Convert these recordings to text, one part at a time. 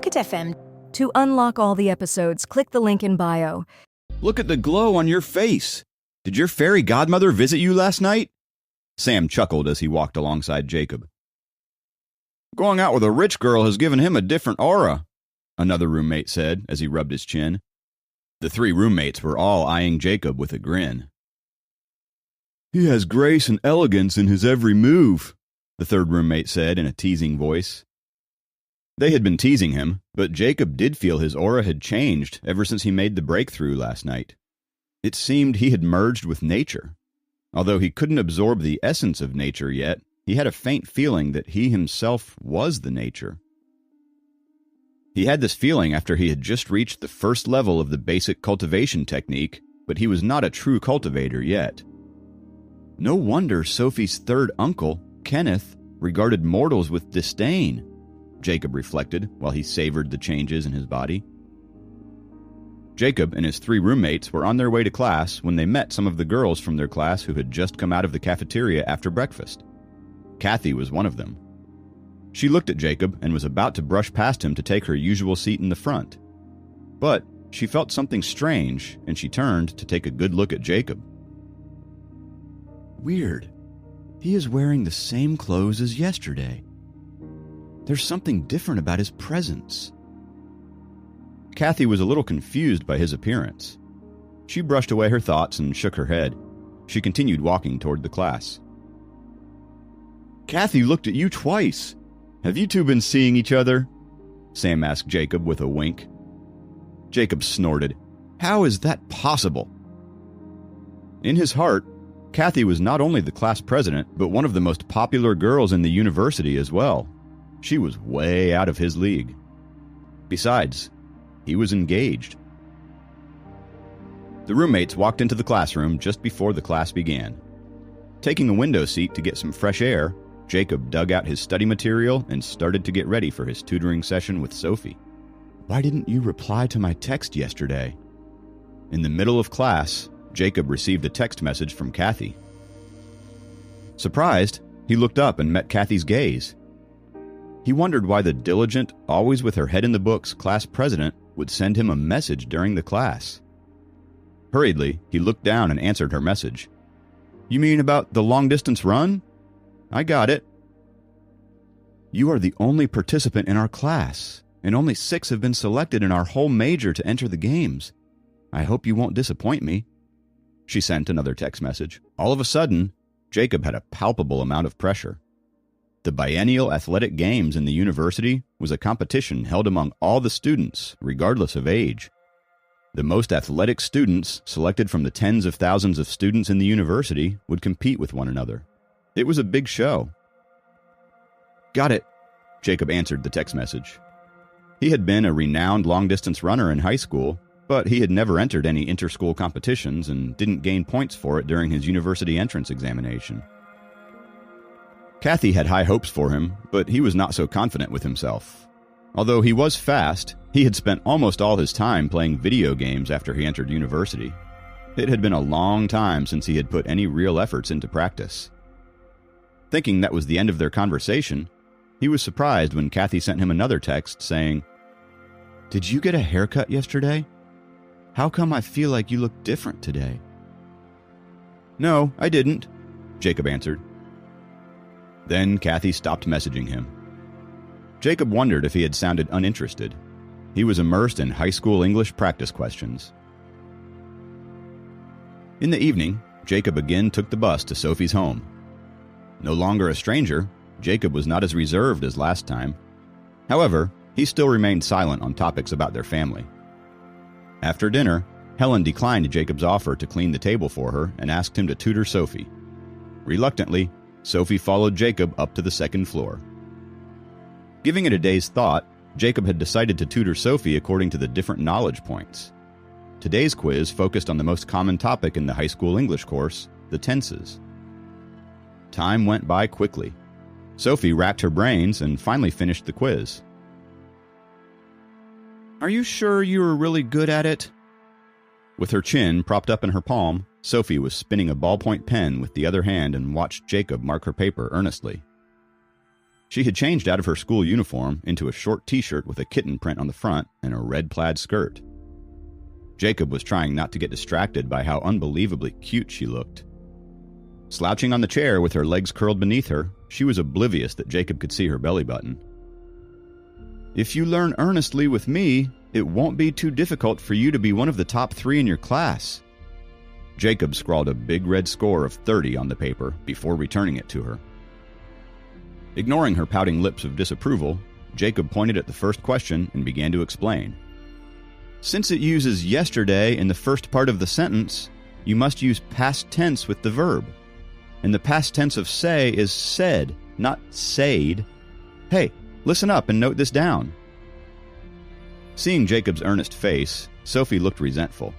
Pocket FM. To unlock all the episodes, click the link in bio. Look at the glow on your face. Did your fairy godmother visit you last night? Sam chuckled as he walked alongside Jacob. Going out with a rich girl has given him a different aura, another roommate said as he rubbed his chin. The three roommates were all eyeing Jacob with a grin. He has grace and elegance in his every move, the third roommate said in a teasing voice. They had been teasing him, but Jacob did feel his aura had changed ever since he made the breakthrough last night. It seemed he had merged with nature. Although he couldn't absorb the essence of nature yet, he had a faint feeling that he himself was the nature. He had this feeling after he had just reached the first level of the basic cultivation technique, but he was not a true cultivator yet. No wonder Sophie's third uncle, Kenneth, regarded mortals with disdain, Jacob reflected while he savored the changes in his body. Jacob and his three roommates were on their way to class when they met some of the girls from their class who had just come out of the cafeteria after breakfast. Kathy was one of them. She looked at Jacob and was about to brush past him to take her usual seat in the front. But she felt something strange, and she turned to take a good look at Jacob. Weird. He is wearing the same clothes as yesterday. There's something different about his presence. Kathy was a little confused by his appearance. She brushed away her thoughts and shook her head. She continued walking toward the class. Kathy looked at you twice. Have you two been seeing each other? Sam asked Jacob with a wink. Jacob snorted. How is that possible? In his heart, Kathy was not only the class president, but one of the most popular girls in the university as well. She was way out of his league. Besides, he was engaged. The roommates walked into the classroom just before the class began. Taking a window seat to get some fresh air, Jacob dug out his study material and started to get ready for his tutoring session with Sophie. Why didn't you reply to my text yesterday? In the middle of class, Jacob received a text message from Kathy. Surprised, he looked up and met Kathy's gaze. He wondered why the diligent, always with her head in the books class president would send him a message during the class. Hurriedly, he looked down and answered her message. You mean about the long-distance run? I got it. You are the only participant in our class, and only 6 have been selected in our whole major to enter the games. I hope you won't disappoint me. She sent another text message. All of a sudden, Jacob had a palpable amount of pressure. The biennial athletic games in the university was a competition held among all the students, regardless of age. The most athletic students, selected from the tens of thousands of students in the university, would compete with one another. It was a big show. Got it, Jacob answered the text message. He had been a renowned long-distance runner in high school, but he had never entered any inter-school competitions and didn't gain points for it during his university entrance examination. Kathy had high hopes for him, but he was not so confident with himself. Although he was fast, he had spent almost all his time playing video games after he entered university. It had been a long time since he had put any real efforts into practice. Thinking that was the end of their conversation, he was surprised when Kathy sent him another text saying, Did you get a haircut yesterday? How come I feel like you look different today? No, I didn't, Jacob answered. Then Kathy stopped messaging him. Jacob wondered if he had sounded uninterested. He was immersed in high school English practice questions. In the evening, Jacob again took the bus to Sophie's home. No longer a stranger, Jacob was not as reserved as last time. However, he still remained silent on topics about their family. After dinner, Helen declined Jacob's offer to clean the table for her and asked him to tutor Sophie. Reluctantly, Sophie followed Jacob up to the second floor. Giving it a day's thought, Jacob had decided to tutor Sophie according to the different knowledge points. Today's quiz focused on the most common topic in the high school English course, the tenses. Time went by quickly. Sophie racked her brains and finally finished the quiz. Are you sure you were really good at it? With her chin propped up in her palm, Sophie was spinning a ballpoint pen with the other hand and watched Jacob mark her paper earnestly. She had changed out of her school uniform into a short t-shirt with a kitten print on the front and a red plaid skirt. Jacob was trying not to get distracted by how unbelievably cute she looked. Slouching on the chair with her legs curled beneath her, she was oblivious that Jacob could see her belly button. "If you learn earnestly with me, it won't be too difficult for you to be one of the top 3 in your class." Jacob scrawled a big red score of 30 on the paper before returning it to her. Ignoring her pouting lips of disapproval, Jacob pointed at the first question and began to explain. "Since it uses yesterday in the first part of the sentence, you must use past tense with the verb. And the past tense of say is said, not said. Hey, listen up and note this down." Seeing Jacob's earnest face, Sophie looked resentful.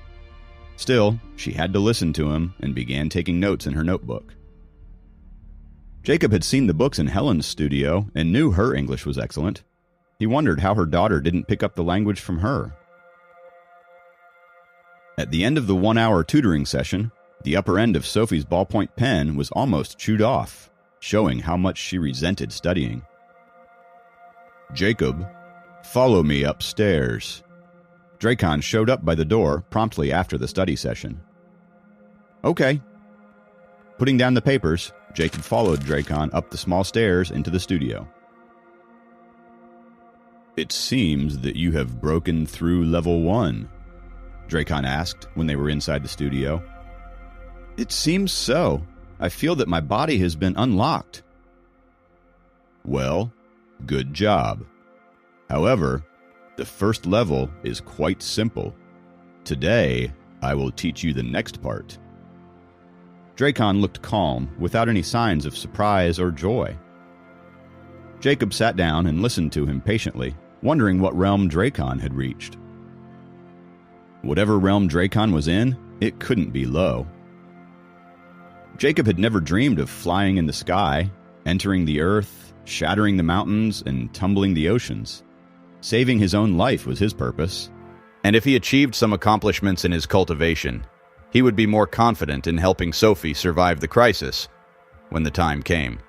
Still, she had to listen to him and began taking notes in her notebook. Jacob had seen the books in Helen's studio and knew her English was excellent. He wondered how her daughter didn't pick up the language from her. At the end of the 1-hour tutoring session, the upper end of Sophie's ballpoint pen was almost chewed off, showing how much she resented studying. "Jacob, follow me upstairs." Dracon showed up by the door promptly after the study session. "Okay." Putting down the papers, Jacob followed Dracon up the small stairs into the studio. "It seems that you have broken through level 1, Dracon asked when they were inside the studio. "It seems so. I feel that my body has been unlocked." "Well, good job. However, the first level is quite simple. Today, I will teach you the next part." Dracon looked calm, without any signs of surprise or joy. Jacob sat down and listened to him patiently, wondering what realm Dracon had reached. Whatever realm Dracon was in, it couldn't be low. Jacob had never dreamed of flying in the sky, entering the earth, shattering the mountains, and tumbling the oceans. Saving his own life was his purpose. And if he achieved some accomplishments in his cultivation, he would be more confident in helping Sophie survive the crisis when the time came.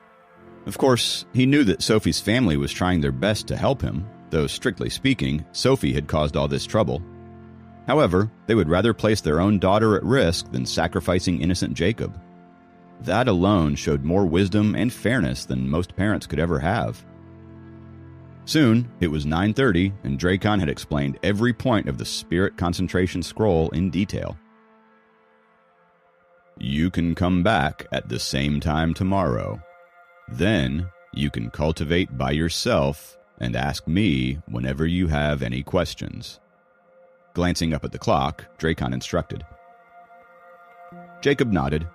Of course, he knew that Sophie's family was trying their best to help him, though strictly speaking, Sophie had caused all this trouble. However, they would rather place their own daughter at risk than sacrificing innocent Jacob. That alone showed more wisdom and fairness than most parents could ever have. Soon, it was 9:30, and Dracon had explained every point of the Spirit Concentration Scroll in detail. "You can come back at the same time tomorrow. Then, you can cultivate by yourself and ask me whenever you have any questions." Glancing up at the clock, Dracon instructed. Jacob nodded.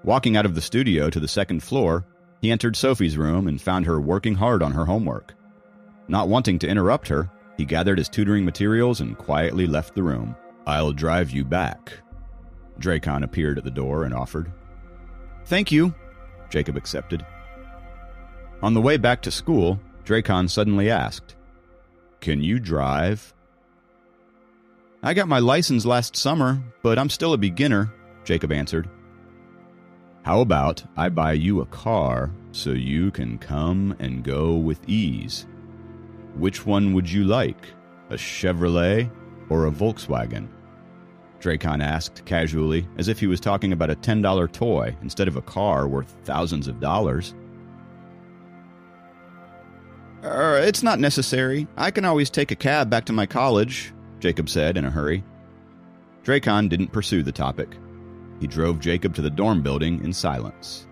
Walking out of the studio to the second floor, he entered Sophie's room and found her working hard on her homework. Not wanting to interrupt her, he gathered his tutoring materials and quietly left the room. "I'll drive you back." Dracon appeared at the door and offered. "Thank you," Jacob accepted. On the way back to school, Dracon suddenly asked, "Can you drive?" "I got my license last summer, but I'm still a beginner," Jacob answered. "How about I buy you a car so you can come and go with ease? Which one would you like, a Chevrolet or a Volkswagen?" Dracon asked casually, as if he was talking about a $10 toy instead of a car worth thousands of dollars. It's not necessary. I can always take a cab back to my college," Jacob said in a hurry. Dracon didn't pursue the topic. He drove Jacob to the dorm building in silence.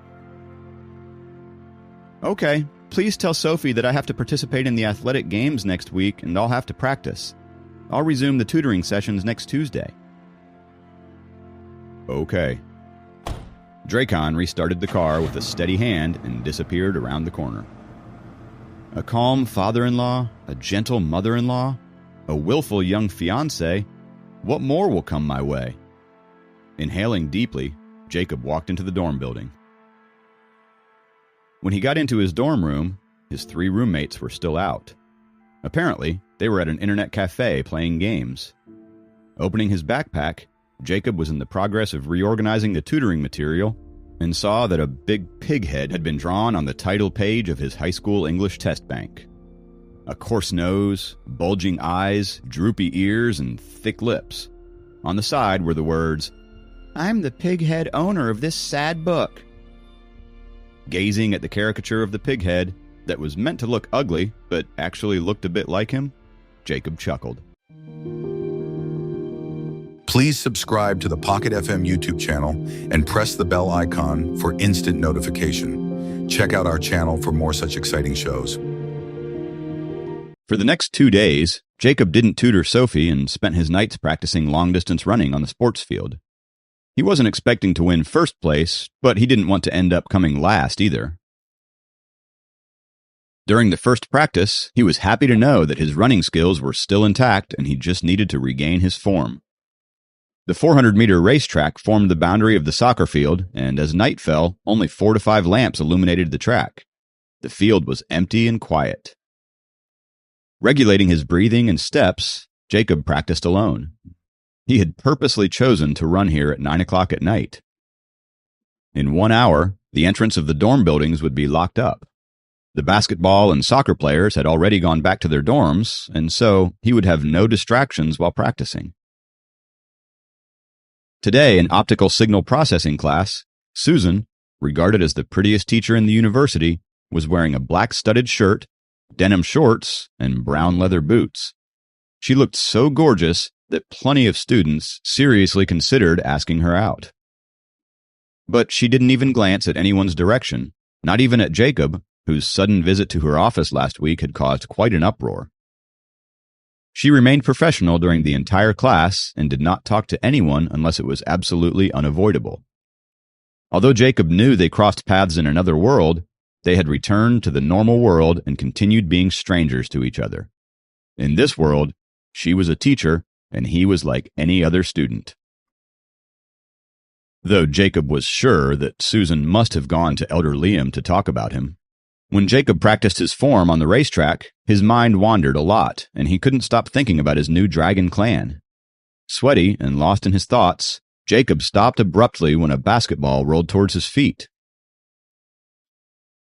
"Okay, please tell Sophie that I have to participate in the athletic games next week and I'll have to practice. I'll resume the tutoring sessions next Tuesday." "Okay." Dracon restarted the car with a steady hand and disappeared around the corner. A calm father-in-law, a gentle mother-in-law, a willful young fiancé. What more will come my way? Inhaling deeply, Jacob walked into the dorm building. When he got into his dorm room, his 3 roommates were still out. Apparently, they were at an internet cafe playing games. Opening his backpack, Jacob was in the progress of reorganizing the tutoring material and saw that a big pig head had been drawn on the title page of his high school English test bank. A coarse nose, bulging eyes, droopy ears, and thick lips. On the side were the words, "I'm the pig-head owner of this sad book." Gazing at the caricature of the pig-head that was meant to look ugly, but actually looked a bit like him, Jacob chuckled. Please subscribe to the Pocket FM YouTube channel and press the bell icon for instant notification. Check out our channel for more such exciting shows. For the next 2 days, Jacob didn't tutor Sophie and spent his nights practicing long-distance running on the sports field. He wasn't expecting to win first place, but he didn't want to end up coming last either. During the first practice, he was happy to know that his running skills were still intact and he just needed to regain his form. The 400-meter racetrack formed the boundary of the soccer field, and as night fell, only 4 to 5 lamps illuminated the track. The field was empty and quiet. Regulating his breathing and steps, Jacob practiced alone. He had purposely chosen to run here at 9 o'clock at night. In 1 hour, the entrance of the dorm buildings would be locked up. The basketball and soccer players had already gone back to their dorms, and so he would have no distractions while practicing. Today, in optical signal processing class, Susan, regarded as the prettiest teacher in the university, was wearing a black studded shirt, denim shorts, and brown leather boots. She looked so gorgeous that plenty of students seriously considered asking her out. But she didn't even glance at anyone's direction, not even at Jacob, whose sudden visit to her office last week had caused quite an uproar. She remained professional during the entire class and did not talk to anyone unless it was absolutely unavoidable. Although Jacob knew they crossed paths in another world, they had returned to the normal world and continued being strangers to each other. In this world, she was a teacher, and he was like any other student. Though Jacob was sure that Susan must have gone to Elder Liam to talk about him. When Jacob practiced his form on the racetrack, his mind wandered a lot, and he couldn't stop thinking about his new dragon clan. Sweaty and lost in his thoughts, Jacob stopped abruptly when a basketball rolled towards his feet.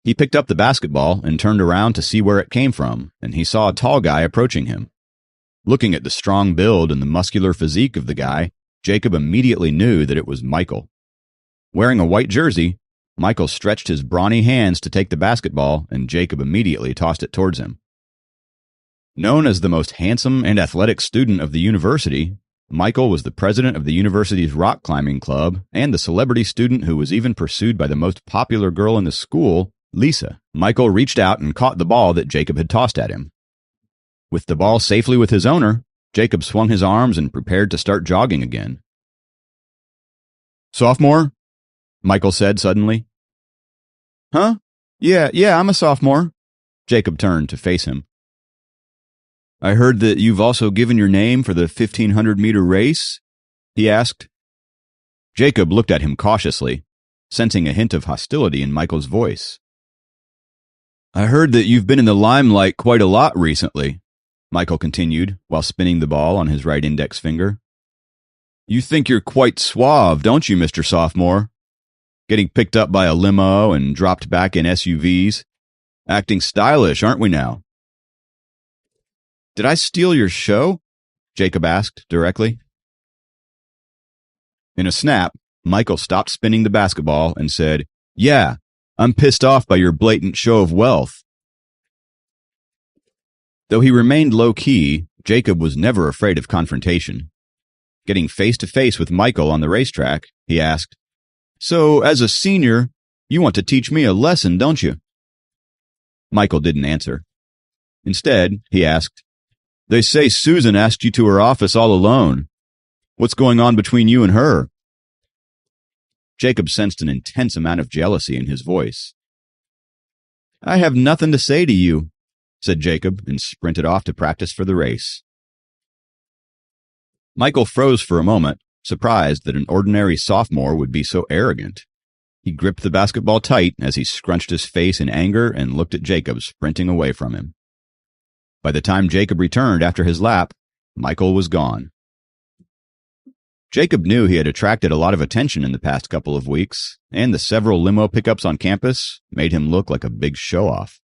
He picked up the basketball and turned around to see where it came from, and he saw a tall guy approaching him. Looking at the strong build and the muscular physique of the guy, Jacob immediately knew that it was Michael. Wearing a white jersey, Michael stretched his brawny hands to take the basketball, and Jacob immediately tossed it towards him. Known as the most handsome and athletic student of the university, Michael was the president of the university's rock climbing club and the celebrity student who was even pursued by the most popular girl in the school, Lisa. Michael reached out and caught the ball that Jacob had tossed at him. With the ball safely with his owner, Jacob swung his arms and prepared to start jogging again. "Sophomore?" Michael said suddenly. "Huh? Yeah, I'm a sophomore." Jacob turned to face him. "I heard that you've also given your name for the 1,500-meter race?" he asked. Jacob looked at him cautiously, sensing a hint of hostility in Michael's voice. "I heard that you've been in the limelight quite a lot recently," Michael continued, while spinning the ball on his right index finger. "You think you're quite suave, don't you, Mr. Sophomore? Getting picked up by a limo and dropped back in SUVs. Acting stylish, aren't we now?" "Did I steal your show?" Jacob asked directly. In a snap, Michael stopped spinning the basketball and said, "Yeah, I'm pissed off by your blatant show of wealth." Though he remained low-key, Jacob was never afraid of confrontation. Getting face-to-face with Michael on the racetrack, he asked, "So, as a senior, you want to teach me a lesson, don't you?" Michael didn't answer. Instead, he asked, "They say Susan asked you to her office all alone. What's going on between you and her?" Jacob sensed an intense amount of jealousy in his voice. "I have nothing to say to you," said Jacob, and sprinted off to practice for the race. Michael froze for a moment, surprised that an ordinary sophomore would be so arrogant. He gripped the basketball tight as he scrunched his face in anger and looked at Jacob sprinting away from him. By the time Jacob returned after his lap, Michael was gone. Jacob knew he had attracted a lot of attention in the past couple of weeks, and the several limo pickups on campus made him look like a big show-off.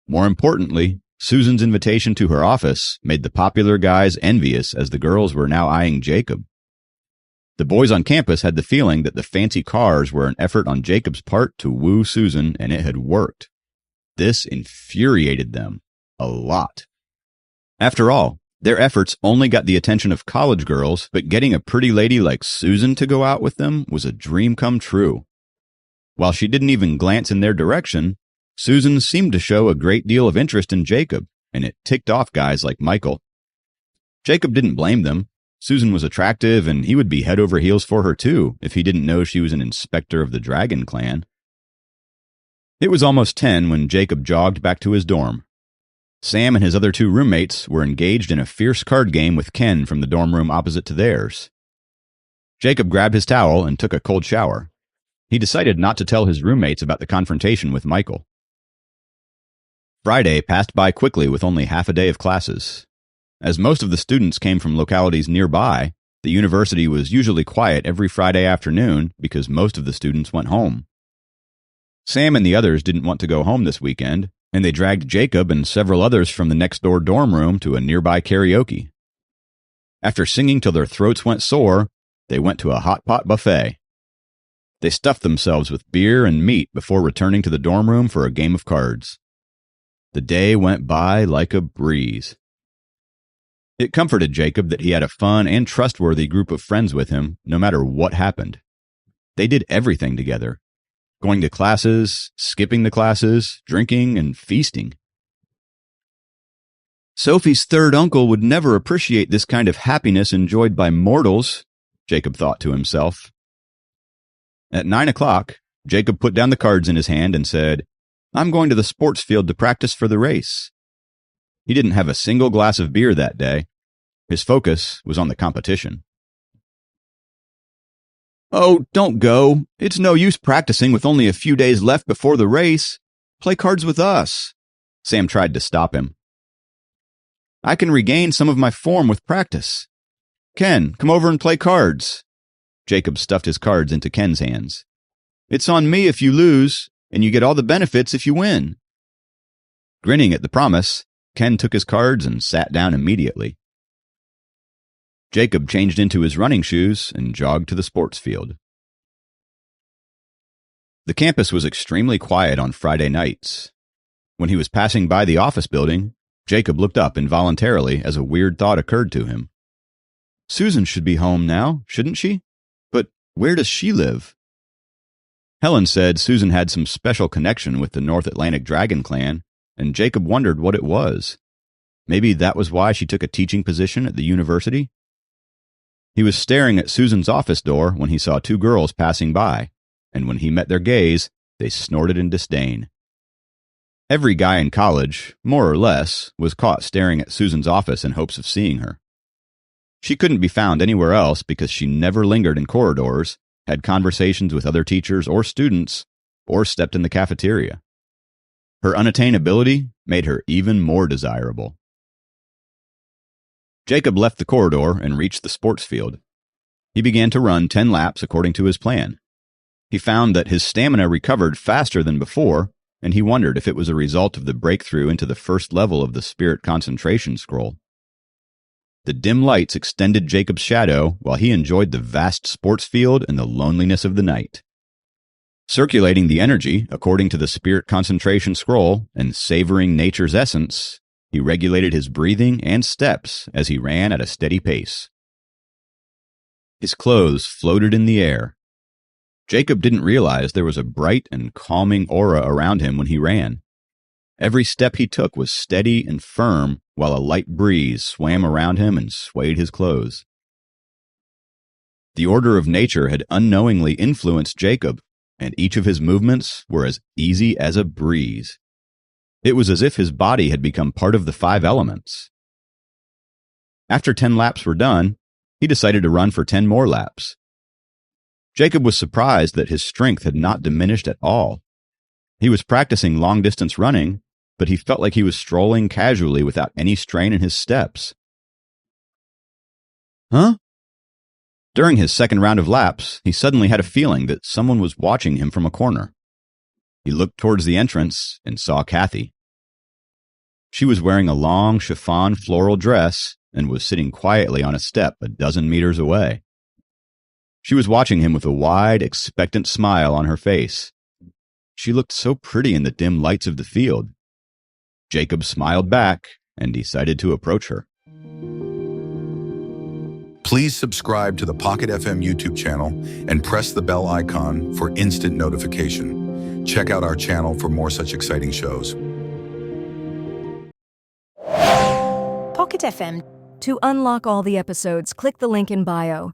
More importantly, Susan's invitation to her office made the popular guys envious as the girls were now eyeing Jacob. The boys on campus had the feeling that the fancy cars were an effort on Jacob's part to woo Susan, and it had worked. This infuriated them a lot. After all, their efforts only got the attention of college girls, but getting a pretty lady like Susan to go out with them was a dream come true. While she didn't even glance in their direction, Susan seemed to show a great deal of interest in Jacob, and it ticked off guys like Michael. Jacob didn't blame them. Susan was attractive, and he would be head over heels for her too if he didn't know she was an inspector of the Dragon Clan. It was almost 10 when Jacob jogged back to his dorm. Sam and his other 2 roommates were engaged in a fierce card game with Ken from the dorm room opposite to theirs. Jacob grabbed his towel and took a cold shower. He decided not to tell his roommates about the confrontation with Michael. Friday passed by quickly with only half a day of classes. As most of the students came from localities nearby, the university was usually quiet every Friday afternoon because most of the students went home. Sam and the others didn't want to go home this weekend, and they dragged Jacob and several others from the next-door dorm room to a nearby karaoke. After singing till their throats went sore, they went to a hot pot buffet. They stuffed themselves with beer and meat before returning to the dorm room for a game of cards. The day went by like a breeze. It comforted Jacob that he had a fun and trustworthy group of friends with him, no matter what happened. They did everything together. Going to classes, skipping the classes, drinking, and feasting. Sophie's third uncle would never appreciate this kind of happiness enjoyed by mortals, Jacob thought to himself. At 9 o'clock, Jacob put down the cards in his hand and said, "I'm going to the sports field to practice for the race." He didn't have a single glass of beer that day. His focus was on the competition. "Oh, don't go. It's no use practicing with only a few days left before the race. Play cards with us." Sam tried to stop him. "I can regain some of my form with practice. Ken, come over and play cards." Jacob stuffed his cards into Ken's hands. "It's on me if you lose, and you get all the benefits if you win." Grinning at the promise, Ken took his cards and sat down immediately. Jacob changed into his running shoes and jogged to the sports field. The campus was extremely quiet on Friday nights. When he was passing by the office building, Jacob looked up involuntarily as a weird thought occurred to him. Susan should be home now, shouldn't she? But where does she live? Helen said Susan had some special connection with the North Atlantic Dragon Clan, and Jacob wondered what it was. Maybe that was why she took a teaching position at the university? He was staring at Susan's office door when he saw 2 girls passing by, and when he met their gaze, they snorted in disdain. Every guy in college, more or less, was caught staring at Susan's office in hopes of seeing her. She couldn't be found anywhere else because she never lingered in corridors, had conversations with other teachers or students, or stepped in the cafeteria. Her unattainability made her even more desirable. Jacob left the corridor and reached the sports field. He began to run 10 laps according to his plan. He found that his stamina recovered faster than before, and he wondered if it was a result of the breakthrough into the first level of the Spirit Concentration Scroll. The dim lights extended Jacob's shadow while he enjoyed the vast sports field and the loneliness of the night. Circulating the energy according to the Spirit Concentration Scroll and savoring nature's essence, he regulated his breathing and steps as he ran at a steady pace. His clothes floated in the air. Jacob didn't realize there was a bright and calming aura around him when he ran. Every step he took was steady and firm, while a light breeze swam around him and swayed his clothes. The order of nature had unknowingly influenced Jacob, and each of his movements were as easy as a breeze. It was as if his body had become part of the 5 elements. After 10 laps were done, he decided to run for 10 more laps. Jacob was surprised that his strength had not diminished at all. He was practicing long-distance running, but he felt like he was strolling casually without any strain in his steps. "Huh? During his second round of laps, he suddenly had a feeling that someone was watching him from a corner. He looked towards the entrance and saw Kathy. She was wearing a long chiffon floral dress and was sitting quietly on a step a dozen meters away. She was watching him with a wide, expectant smile on her face. She looked so pretty in the dim lights of the field. Jacob smiled back and decided to approach her. Please subscribe to the Pocket FM YouTube channel and press the bell icon for instant notification. Check out our channel for more such exciting shows. Pocket FM. To unlock all the episodes, click the link in bio.